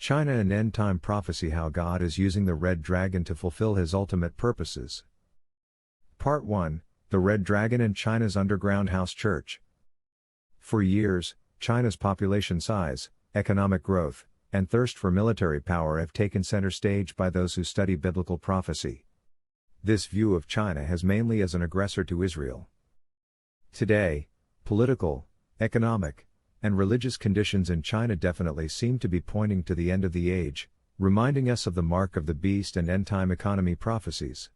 China and End-Time Prophecy: How God is using the Red Dragon to fulfill His ultimate purposes. Part 1, The Red Dragon and China's Underground House Church. For years, China's population size, economic growth, and thirst for military power have taken center stage by those who study biblical prophecy. This view of China has mainly as an aggressor to Israel. Today, political, economic, and religious conditions in China definitely seem to be pointing to the end of the age, reminding us of the mark of the beast and end-time economy prophecies.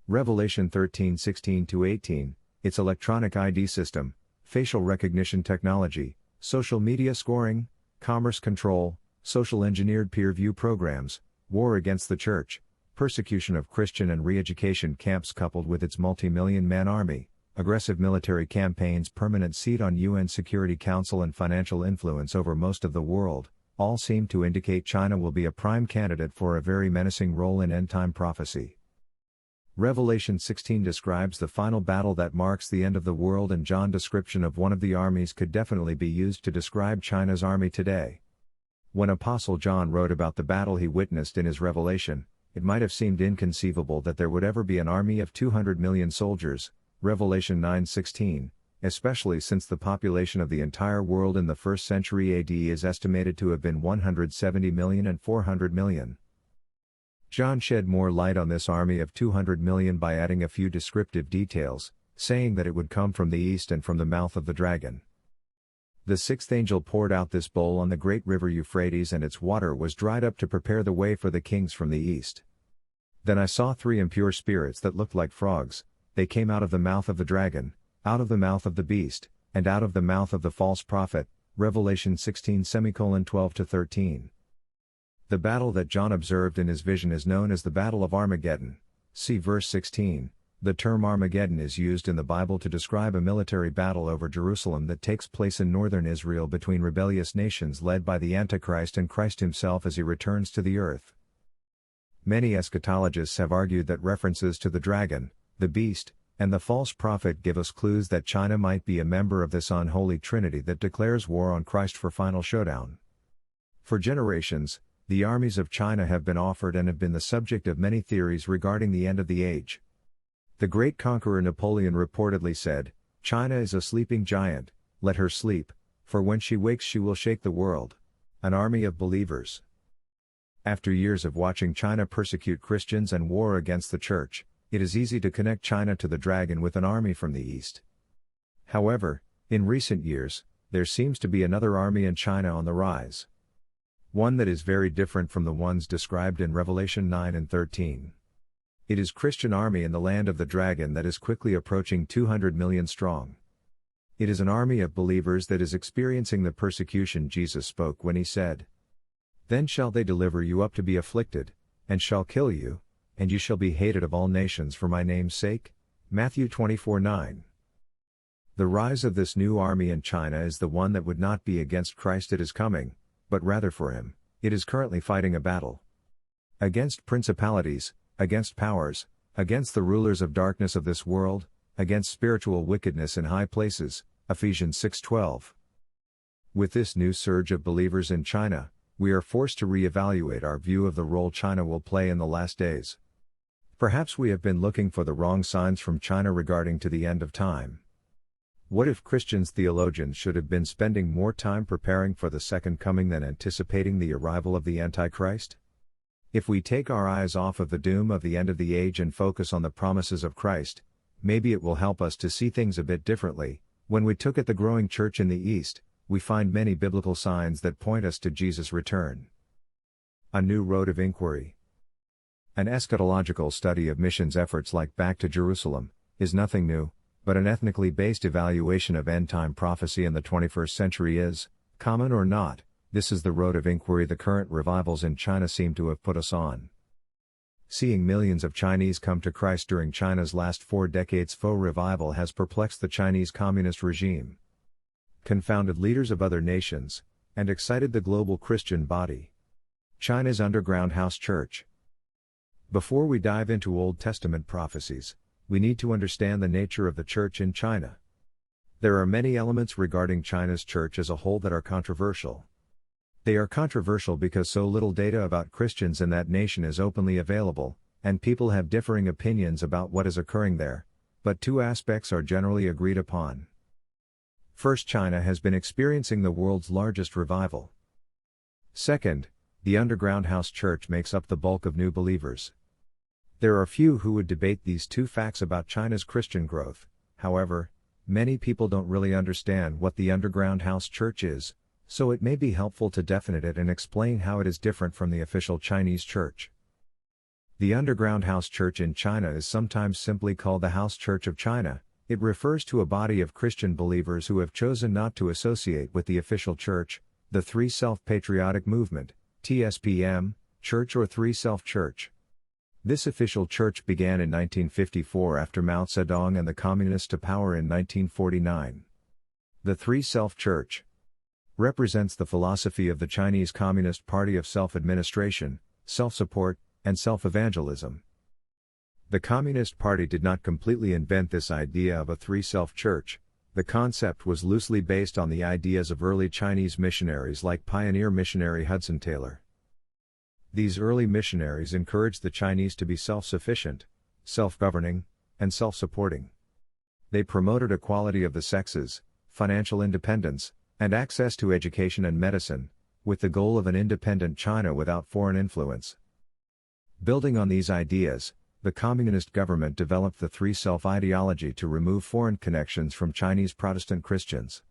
Revelation 13:16-18, its electronic ID system, facial recognition technology, social media scoring, commerce control, social engineered peer review programs, war against the church, persecution of Christian and re-education camps coupled with its multi-million-man army, aggressive military campaigns, permanent seat on UN Security Council and financial influence over most of the world, all seem to indicate China will be a prime candidate for a very menacing role in end-time prophecy. Revelation 16 describes the final battle that marks the end of the world, and John's description of one of the armies could definitely be used to describe China's army today. When Apostle John wrote about the battle he witnessed in his Revelation, it might have seemed inconceivable that there would ever be an army of 200 million soldiers, Revelation 9:16, especially since the population of the entire world in the 1st century AD is estimated to have been 170 million and 400 million. John shed more light on this army of 200 million by adding a few descriptive details, saying that it would come from the east and from the mouth of the dragon. The sixth angel poured out this bowl on the great river Euphrates, and its water was dried up to prepare the way for the kings from the east. Then I saw 3 impure spirits that looked like frogs. They came out of the mouth of the dragon, out of the mouth of the beast, and out of the mouth of the false prophet, Revelation 16:12-13. The battle that John observed in his vision is known as the Battle of Armageddon. See verse 16. The term Armageddon is used in the Bible to describe a military battle over Jerusalem that takes place in northern Israel between rebellious nations led by the Antichrist and Christ himself as he returns to the earth. Many eschatologists have argued that references to the dragon, the beast, and the false prophet give us clues that China might be a member of this unholy trinity that declares war on Christ for final showdown. For generations, the armies of China have been offered and have been the subject of many theories regarding the end of the age. The great conqueror Napoleon reportedly said, "China is a sleeping giant, let her sleep, for when she wakes she will shake the world." An army of believers. After years of watching China persecute Christians and war against the church, it is easy to connect China to the dragon with an army from the east. However, in recent years, there seems to be another army in China on the rise. One that is very different from the ones described in Revelation 9 and 13. It is Christian army in the land of the dragon that is quickly approaching 200 million strong. It is an army of believers that is experiencing the persecution Jesus spoke when he said, "Then shall they deliver you up to be afflicted, and shall kill you, and you shall be hated of all nations for my name's sake." Matthew 24:9. The rise of this new army in China is the one that would not be against Christ at his coming, but rather for him. It is currently fighting a battle against principalities, against powers, against the rulers of darkness of this world, against spiritual wickedness in high places, Ephesians 6:12. With this new surge of believers in China, we are forced to re-evaluate our view of the role China will play in the last days. Perhaps we have been looking for the wrong signs from China regarding to the end of time. What if Christians theologians should have been spending more time preparing for the second coming than anticipating the arrival of the Antichrist? If we take our eyes off of the doom of the end of the age and focus on the promises of Christ, maybe it will help us to see things a bit differently. When we look at the growing church in the East, we find many biblical signs that point us to Jesus' return. A new road of inquiry. An eschatological study of missions efforts like Back to Jerusalem is nothing new, but an ethnically based evaluation of end-time prophecy in the 21st century is, common or not, this is the road of inquiry the current revivals in China seem to have put us on. Seeing millions of Chinese come to Christ during China's last 4 decades faux revival has perplexed the Chinese Communist regime, confounded leaders of other nations, and excited the global Christian body. China's underground house church. Before we dive into Old Testament prophecies, we need to understand the nature of the church in China. There are many elements regarding China's church as a whole that are controversial. They are controversial because so little data about Christians in that nation is openly available, and people have differing opinions about what is occurring there, but two aspects are generally agreed upon. First, China has been experiencing the world's largest revival. Second, the underground house church makes up the bulk of new believers. There are few who would debate these two facts about China's Christian growth. However, many people don't really understand what the underground house church is, so it may be helpful to define it and explain how it is different from the official Chinese church. The underground house church in China is sometimes simply called the House Church of China. It refers to a body of Christian believers who have chosen not to associate with the official church, the Three Self-Patriotic Movement, TSPM, Church or Three Self Church. This official church began in 1954 after Mao Zedong and the Communists to power in 1949. The Three Self Church represents the philosophy of the Chinese Communist Party of self-administration, self-support, and self-evangelism. The Communist Party did not completely invent this idea of a three-self church. The concept was loosely based on the ideas of early Chinese missionaries like pioneer missionary Hudson Taylor. These early missionaries encouraged the Chinese to be self-sufficient, self-governing, and self-supporting. They promoted equality of the sexes, financial independence, and access to education and medicine, with the goal of an independent China without foreign influence. Building on these ideas, the communist government developed the Three Self ideology to remove foreign connections from Chinese Protestant Christians.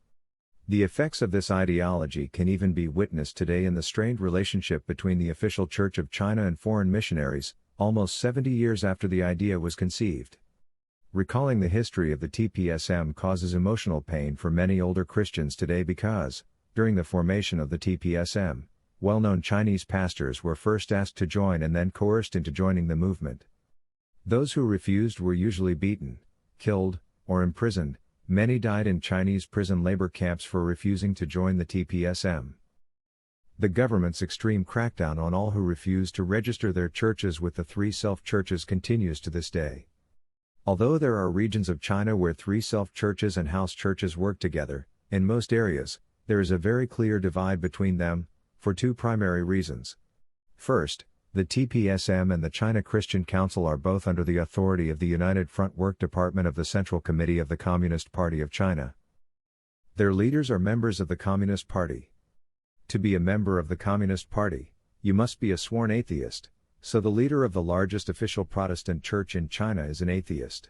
The effects of this ideology can even be witnessed today in the strained relationship between the official Church of China and foreign missionaries, almost 70 years after the idea was conceived. Recalling the history of the TPSM causes emotional pain for many older Christians today because, during the formation of the TPSM, well-known Chinese pastors were first asked to join and then coerced into joining the movement. Those who refused were usually beaten, killed, or imprisoned. Many died in Chinese prison labor camps for refusing to join the TPSM. The government's extreme crackdown on all who refuse to register their churches with the Three Self Churches continues to this day. Although there are regions of China where Three Self Churches and house churches work together, in most areas, there is a very clear divide between them, for two primary reasons. First, the TPSM and the China Christian Council are both under the authority of the United Front Work Department of the Central Committee of the Communist Party of China. Their leaders are members of the Communist Party. To be a member of the Communist Party, you must be a sworn atheist, so the leader of the largest official Protestant church in China is an atheist.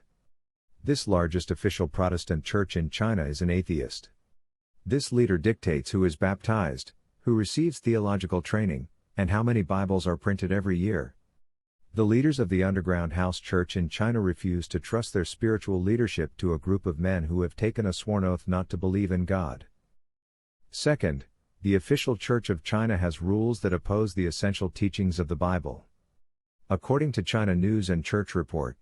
This largest official Protestant church in China is an atheist. This leader dictates who is baptized, who receives theological training, and how many Bibles are printed every year. The leaders of the underground house church in China refuse to trust their spiritual leadership to a group of men who have taken a sworn oath not to believe in God. Second, the official Church of China has rules that oppose the essential teachings of the Bible. According to China News and Church Report,